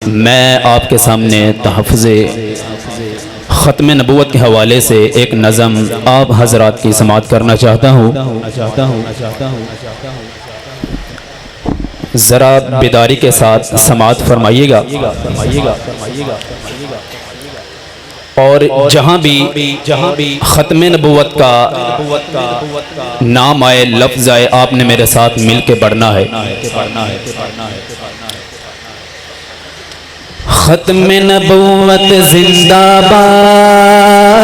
میں آپ کے سامنے تحفظ ختم نبوت کے حوالے سے ایک نظم آپ حضرات کی سماعت کرنا چاہتا ہوں۔ ذرا بیداری کے ساتھ سماعت فرمائیے گا، اور جہاں بھی ختم نبوت کا نام آئے، لفظ آئے، آپ نے میرے ساتھ مل کے پڑھنا ہے۔ ختم نبوت زندہ باد،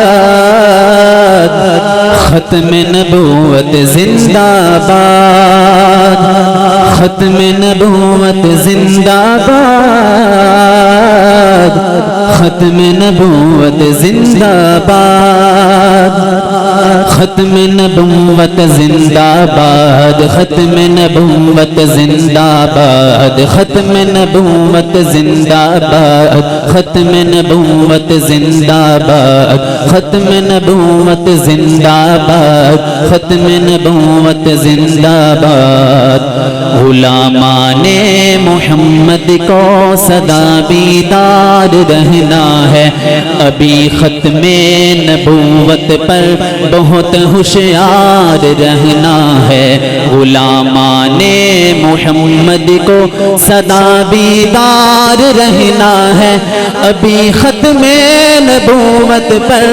ختم نبوت زندہ باد، ختم نبوت زندہ باد، ختم نبوت زندہ باد، ختم نبوت زندہ باد، ختم نبوت زندہ باد، ختم نبوت زندہ باد، ختم نبوت زندہ باد، ختم نبوت زندہ باد، ختم نبوت زندہ باد۔ غلامان محمد کو سدا بیدار رہنا ہے، ابھی ختم نبوت پر بہت ہوشیار رہنا ہے۔ غلامان محمد کو سدا بیدار رہنا ہے، ابھی ختم نبوت پر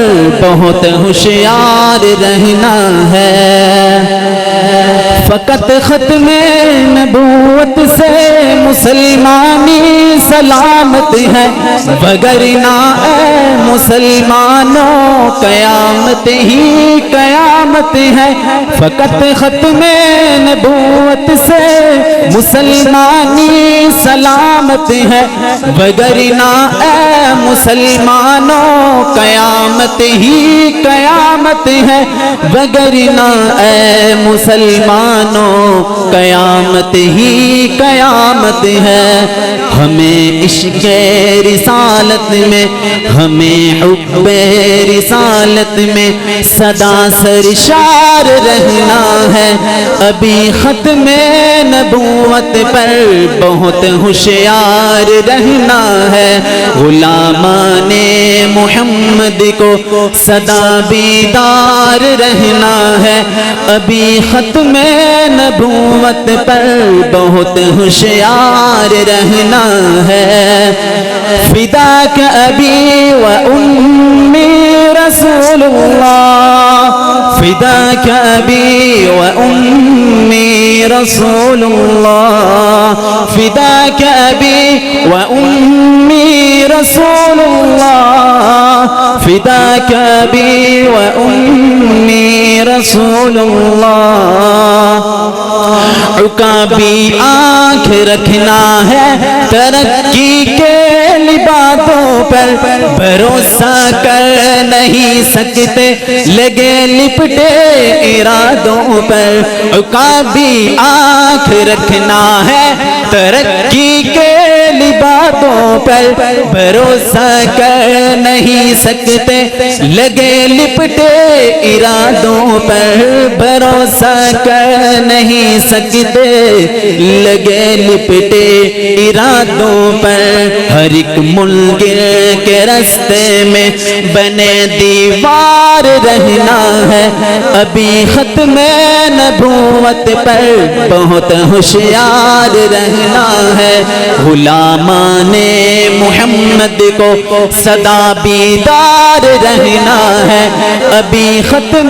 بہت ہوشیار رہنا ہے۔ فقط ختم نبوت سے مسلمانی سلامت ہے، وگرنہ اے مسلمانوں قیامت ہی قیامت ہے۔ فقط ختم نبوت سے مسلمانی سلامت ہے، وگرنہ اے مسلمانوں قیامت ہی قیامت ہے، وگرنہ اے مسلمانوں قیامت ہی قیامت ہے۔ ہمیں عشق رسالت میں، ہمیں حب رسالت میں سدا سرشار رہنا ہے، ابھی ختم نبوت پر بہت ہوشیار رہنا ہے۔ غلامان محمد کو سدا بیدار رہنا ہے، ابھی ختم نبوت پر بہت ہوشیار رہنا ہے۔ فداک ابی و امی رسول اللہ، فداک ابی و امی رسول اللہ، فداک ابی و امی رسول اللہ، فداک ابی و امی رسول اللہ۔ عقابی آنکھ رکھنا ہے ترقی کے لبادوں پر، بھروسہ کر نہیں سکتے لگے لپٹے ارادوں پر۔ عقابی آنکھ رکھنا ہے ترقی کے لبادوں پر، بھروسہ کر نہیں سکتے لگے لپٹے ارادوں پر، بھروسہ کر نہیں سکتے لگے لپٹے ارادوں پر۔ ہر ایک منکر کے راستے میں بنے دیوار رہنا ہے، ابھی ختم نبوت پر بہت ہوشیار رہنا ہے۔ غلامان محمد کو سدا بیدار رہنا ہے، ابھی ختم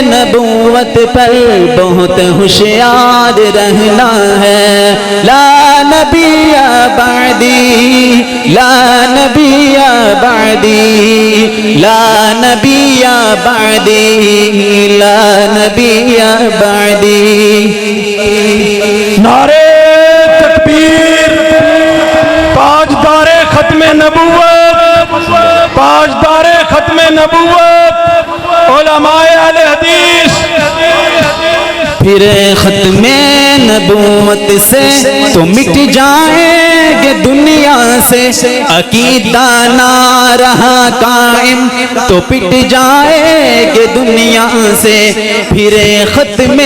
نبوت پر بہت ہوشیار رہنا ہے۔ لا نبی بعدی، لا نبی بعدی، لا نبی بعدی، لا نبی بعدی۔ نعرے تکبیر، تاجدار ختم نبوت، تاجدار ختم نبوت، علماء اہل حدیث۔ پھر ختم نبوت سے تو مٹ جائیں گے دنیا سے، عقیدہ نہ رہا قائم تو پٹ جائیں گے دنیا سے۔ پھر ختم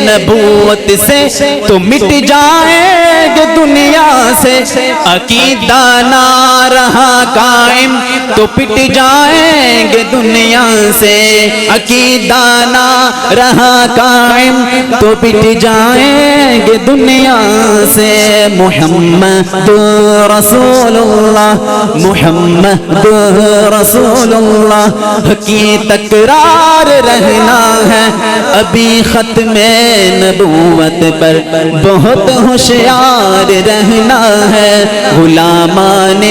نبوت سے تو مٹ جائیں گے دنیا سے عقیدہ نہ رہا قائم تو پٹ جائیں گے دنیا سے، عقیدہ نہ رہا قائم تو پٹ جائیں گے دنیا سے۔ محمد رسول اللہ، محمد رسول اللہ کی تکرار رہنا ہے، ابھی ختم نبوت پر بہت ہوشیار رہنا ہے۔ غلامان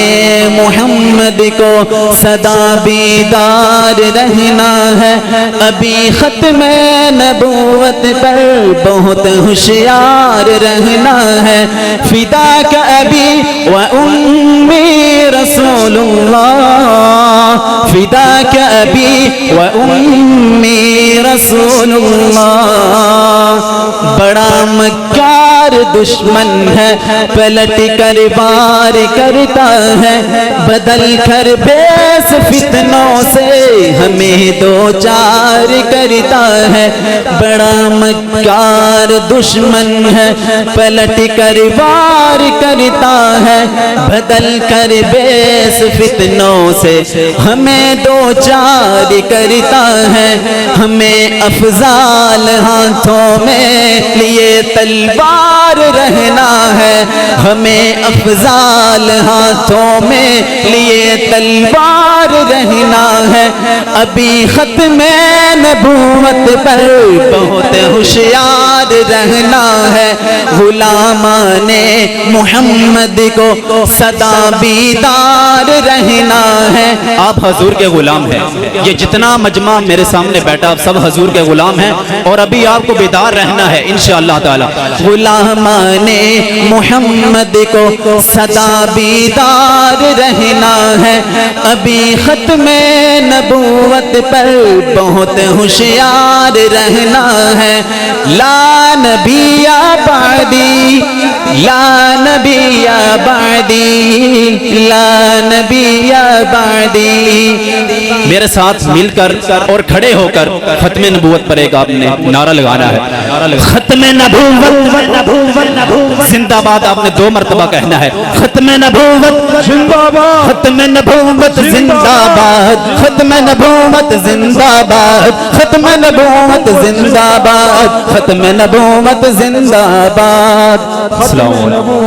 محمد کو سدا بیدار رہنا ہے، ابھی ختم نبوت پر بہت ہوشیار رہنا ہے۔ فداک ابی و امی رسول اللہ، فداک ابی و امی رسول اللہ۔ بڑا مکار دشمن ہے، پلٹ کر وار کرتا ہے، بدل کر بیس فتنوں سے ہمیں دو چار کرتا ہے۔ بڑا مکار دشمن ہے، پلٹ کر وار کرتا ہے، بدل کر بیس فتنوں سے ہمیں دو چار کرتا ہے۔ ہمیں افضال ہاتھوں میں لیے تلوار رہنا ہے، ہمیں افضال ہاتھوں میں لیے تلوار رہنا ہے، ابھی ختم نبوت پر بہت ہوشیار رہنا ہے۔ غلامان محمد کو سدا بیدار رہنا ہے۔ آپ حضور کے غلام ہیں، یہ جتنا مجمع میرے سامنے بیٹھا آپ سب حضور کے غلام ہیں، اور ابھی آپ کو بیدار رہنا ہے انشاءاللہ تعالی۔ غلامان محمد کو سدا بیدار رہنا ہے، ابھی ختم نبوت پر بہت ہوشیار رہنا ہے۔ لا نبی بعدی، لا نبی بعدی، لا نبی بعدی۔ میرے ساتھ مل کر اور کھڑے ہو کر ختم نبوت پر ایک آپ نے نعرہ لگانا ہے۔ ختم نبوت زندہ باد آپ نے 2 مرتبہ کہنا ہے۔ ختم نبوت زندہ باد، ختم نبوت زندہ باد، ختم نبوت زندہ باد، ختم نبوت زندہ باد، ختم نبوت زندہ باد۔ السلام علیکم۔